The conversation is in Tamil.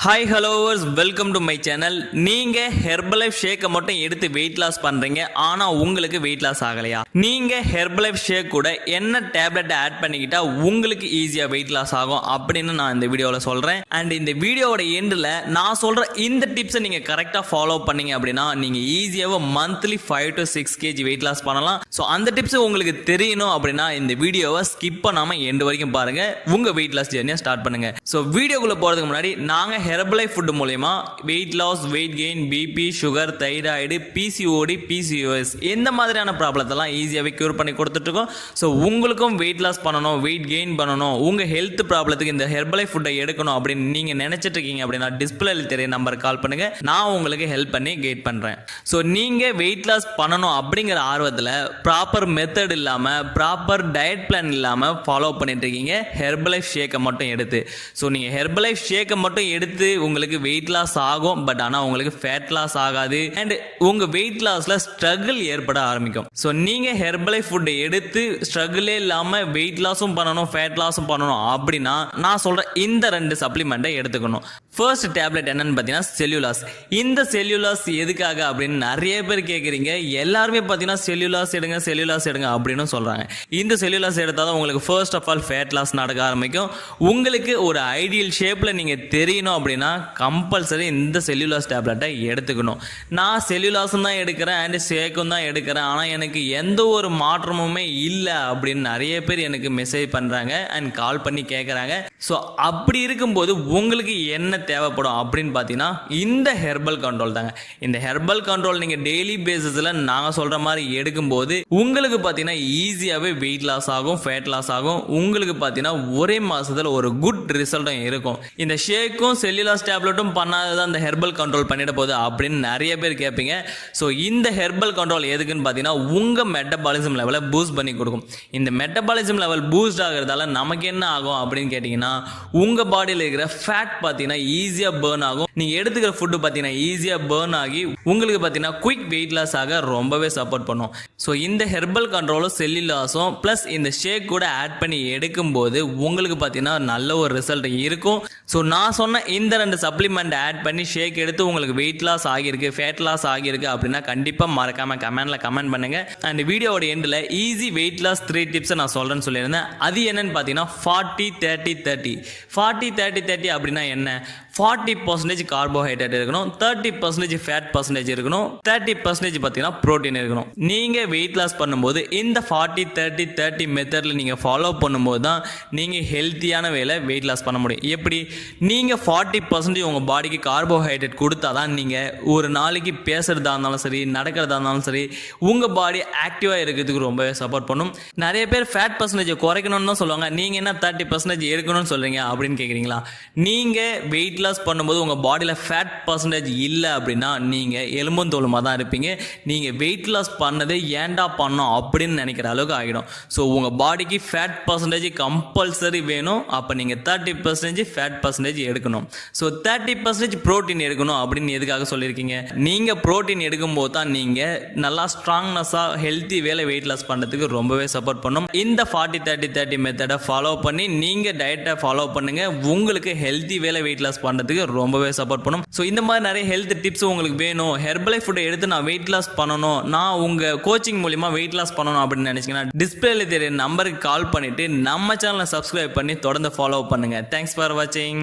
ஹாய் ஹலோவர்ஸ், வெல்கம் டு மை சேனல். நீங்கள் ஹெர்பலைஃப் ஷேக்கை மட்டும் எடுத்து வெயிட் லாஸ் பண்ணுறீங்க, ஆனால் உங்களுக்கு வெயிட் லாஸ் ஆகலையா? நீங்கள் ஹெர்பலைஃப் ஷேக் கூட என்ன டேப்லெட்டை ஆட் பண்ணிக்கிட்டா உங்களுக்கு ஈஸியாக வெயிட் லாஸ் ஆகும் அப்படின்னு நான் இந்த வீடியோவில் சொல்கிறேன். அண்ட் இந்த வீடியோவோட எண்டில் நான் சொல்கிற இந்த டிப்ஸை நீங்கள் கரெக்டாக ஃபாலோ பண்ணீங்க அப்படின்னா நீங்கள் ஈஸியாக monthly 5 to 6 kg weight loss பண்ணலாம். ஸோ அந்த டிப்ஸ் உங்களுக்கு தெரியணும் அப்படின்னா இந்த வீடியோவை ஸ்கிப் பண்ணாமல் எண்டு வரைக்கும் பாருங்கள். உங்கள் வெயிட் லாஸ் ஜெர்னியை ஸ்டார்ட் பண்ணுங்கள். ஸோ வீடியோக்குள்ளே போகிறதுக்கு முன்னாடி நாங்கள் ஹெர்பலைஃப் ஃபுட் மூலமா weight loss, weight gain, BP, sugar, thyroid, PCOD, PCOS இந்த மாதிரியான ப்ராப்ளத்தெல்லாம் ஈஸியாகவே க்யூர் பண்ணி கொடுத்துட்ருக்கோம். ஸோ உங்களுக்கும் வெயிட் லாஸ் பண்ணணும், வெயிட் கெயின் பண்ணணும், உங்கள் ஹெல்த் ப்ராப்ளத்துக்கு இந்த ஹெர்பலைஃப் ஃபுட்டை எடுக்கணும் அப்படின்னு நீங்கள் நினச்சிட்டு இருக்கீங்க அப்படின்னா டிஸ்பிளேல தெரிய நம்பருக்கு கால் பண்ணுங்கள். நான் உங்களுக்கு ஹெல்ப் பண்ணி கைட் பண்ணுறேன். ஸோ நீங்கள் வெயிட் லாஸ் பண்ணணும் அப்படிங்கிற ஆர்வத்தில் ப்ராப்பர் மெத்தட் இல்லாமல், ப்ராப்பர் டயட் பிளான் இல்லாமல் ஃபாலோ பண்ணிட்டு இருக்கீங்க ஹெர்பலைஃப் ஷேக்கை மட்டும் எடுத்து. ஸோ நீங்கள் ஹெர்பலைஃப் ஷேக்கை மட்டும் எடுத்து உங்களுக்கு வெயிட் லாஸ் ஆகும், பட் ஆனால் உங்களுக்கு ஃபேட் லாஸ் ஆகாது. அண்ட் உங்கள் வெயிட் லாஸில் ஸ்ட்ரகிள் ஏற்பட ஆரம்பிக்கும். ஸோ நீங்கள் ஹெர்பலைஃப் ஃபுட்டை எடுத்து ஸ்ட்ரகிளே இல்லாமல் வெயிட் லாஸும் பண்ணணும், ஃபேட் லாஸும் பண்ணணும் அப்படின்னா நான் சொல்கிற இந்த 2 சப்ளிமெண்ட்டை எடுத்துக்கணும். ஃபர்ஸ்ட் டேப்லெட் என்னன்னு பார்த்தீங்கன்னா செல்லுலாஸ். இந்த செல்லுலாஸ் எதுக்காக அப்படின்னு நிறைய பேர் கேட்குறீங்க. எல்லாருமே பார்த்தீங்கன்னா செல்லுலாஸ் எடுங்க, செல்லுலாஸ் எடுங்க அப்படின்னு சொல்கிறாங்க. இந்த செல்லுலாஸ் எடுத்தால் தான் உங்களுக்கு first of all fat loss நடக்க ஆரம்பிக்கும். உங்களுக்கு ஒரு ஐடியல் ஷேப்பில் நீங்கள் தெரியணும் அப்படின்னா கம்பல்சரி இந்த செல்லுலாஸ் டேப்லெட்டை எடுத்துக்கணும். நான் செல்லுலாஸும் தான் எடுக்கிறேன் அண்ட் ஷேக்கும் தான் எடுக்கிறேன், ஆனால் எனக்கு எந்த ஒரு மாற்றமுமே இல்லை அப்படின்னு நிறைய பேர் எனக்கு மெசேஜ் பண்ணுறாங்க அண்ட் கால் பண்ணி கேட்குறாங்க. ஸோ அப்படி இருக்கும்போது உங்களுக்கு என்ன தேவைப்படும் அப்படின்னு பார்த்தீங்கன்னா இந்த ஹெர்பல் கண்ட்ரோல் தாங்க. இந்த ஹெர்பல் கண்ட்ரோல் நீங்கள் டெய்லி பேசிஸில் நாங்கள் சொல்கிற மாதிரி எடுக்கும்போது உங்களுக்கு பார்த்தீங்கன்னா ஈஸியாகவே வெயிட் லாஸ் ஆகும், ஃபேட் லாஸ் ஆகும். உங்களுக்கு பார்த்தீங்கன்னா ஒரே மாதத்தில் ஒரு குட் ரிசல்ட்டும் இருக்கும். இந்த ஷேக்கும் செல்லுலாஸ் டேப்லெட்டும் பண்ணாததான் இந்த ஹெர்பல் கண்ட்ரோல் பண்ணிட போகுது அப்படின்னு நிறைய பேர் கேட்பீங்க. ஸோ இந்த ஹெர்பல் கண்ட்ரோல் எதுக்குன்னு பார்த்தீங்கன்னா உங்கள் மெட்டபாலிசம் லெவலை பூஸ்ட் பண்ணி கொடுக்கும். இந்த மெட்டபாலிசம் லெவல் பூஸ்ட் ஆகிறதால நமக்கு என்ன ஆகும் அப்படின்னு கேட்டிங்கன்னா உங்கள் பாடியில் இருக்கிற ஃபேட் பார்த்தீங்கன்னா ஈஸியாக பேர்ன் ஆகும். நீங்கள் எடுத்துக்கிற ஃபுட்டு பார்த்தீங்கன்னா ஈஸியாக பேர்ன் ஆகி உங்களுக்கு பார்த்தீங்கன்னா குயிக் வெயிட் லாஸ் ஆக ரொம்பவே சப்போர்ட் பண்ணும். ஸோ இந்த ஹெர்பல் கண்ட்ரோலும் செல்லுலாஸும் ப்ளஸ் இந்த ஷேக் கூட ஆட் பண்ணி எடுக்கும்போது உங்களுக்கு பார்த்தீங்கன்னா நல்ல ஒரு ரிசல்ட் இருக்கும். ஸோ நான் சொன்ன இந்த 2 சப்ளிமெண்ட் ஆட் பண்ணி ஷேக் எடுத்து உங்களுக்கு வெயிட் லாஸ் ஆகியிருக்கு, ஃபேட் லாஸ் ஆகியிருக்கு அப்படின்னா கண்டிப்பாக மறக்காமல் கமெண்டில் கமெண்ட் பண்ணுங்கள். அண்ட் வீடியோட எண்டில் ஈஸி வெயிட் லாஸ் 3 டிப்ஸை நான் சொல்கிறேன்னு சொல்லியிருந்தேன். அது என்னன்னு பார்த்தீங்கன்னா 40-30-30. 40-30-30 அப்படின்னா என்ன? 40% கார்போஹைட்ரேட் இருக்கணும், 30% ஃபேட் பர்சன்டேஜ் இருக்கணும், 30% பார்த்தீங்கன்னா ப்ரோட்டீன் இருக்கணும். நீங்கள் வெயிட் லாஸ் பண்ணும்போது இந்த 40-30-30 மெத்தடில் நீங்கள் ஃபாலோ பண்ணும்போது தான் நீங்கள் ஹெல்த்தியான வேலை வெயிட் லாஸ் பண்ண முடியும். எப்படி? நீங்கள் 40% உங்கள் பாடிக்கு கார்போஹைட்ரேட் கொடுத்தா தான் நீங்கள் ஒரு நாளைக்கு பேசுகிறதா இருந்தாலும் சரி, நடக்கிறதா இருந்தாலும் சரி, உங்கள் பாடி ஆக்டிவாக இருக்கிறதுக்கு ரொம்பவே சப்போர்ட் பண்ணும். நிறைய பேர் ஃபேட் பர்சன்டேஜை குறைக்கணும்னு தான் சொல்லுவாங்க. நீங்கள் என்ன 30% எடுக்கணும்னு சொல்கிறீங்க அப்படின்னு கேட்குறீங்களா? நீங்கள் வெயிட் லாஸ் பண்ணும்போது உங்கள் பாடியில் ஃபேட் பர்சன்டேஜ் இல்லை அப்படின்னா நீங்கள் எலும்பும் தோலுமாக தான் இருப்பீங்க. நீங்கள் வெயிட் லாஸ் பண்ணதே ஏன்டா பண்ணோம் அப்படின்னு நினைக்கிற அளவுக்கு ஆகிடும். ஸோ உங்கள் பாடிக்கு ஃபேட் பர்சன்டேஜ் கம்பல்சரி வேணும். அப்போ நீங்கள் 30% ஃபேட் பர்சன்டேஜ் எடுக்கணும். ஸோ 30% ப்ரோட்டீன் எடுக்கணும் அப்படின்னு எதுக்காக சொல்லியிருக்கீங்க? நீங்கள் ப்ரோட்டீன் எடுக்கும்போது தான் நீங்கள் நல்லா ஸ்ட்ராங்னஸாக ஹெல்த்தி வேலை வெயிட் லாஸ் பண்ணுறதுக்கு ரொம்பவே சப்போர்ட் பண்ணும். இந்த 40-30-30 மெத்தடை ஃபாலோ பண்ணி நீங்கள் டயட்டை ஃபாலோ பண்ணுங்கள். உங்களுக்கு ஹெல்த்தி வேலை வெயிட் லாஸ் பண்ணுறதுக்கு ரொம்பவே சப்போர்ட் பண்ணும். ஸோ இந்த மாதிரி நிறைய ஹெல்த் டிப்ஸ் உங்களுக்கு வேணும், ஹெர்பலைஃப் ஃபுட்டை எடுத்து நான் வெயிட் லாஸ் பண்ணணும், நான் உங்கள் கோச்சிங் மூலிமா வெயிட் லாஸ் பண்ணணும் அப்படின்னு நினச்சிங்கன்னா டிஸ்பிளேல தெரிய நம்பருக்கு கால் பண்ணிவிட்டு நம்ம சேனலை சப்ஸ்கிரைப் பண்ணி தொடர்ந்து ஃபாலோ பண்ணுங்கள். தேங்க்ஸ் ஃபார் வாட்சிங்.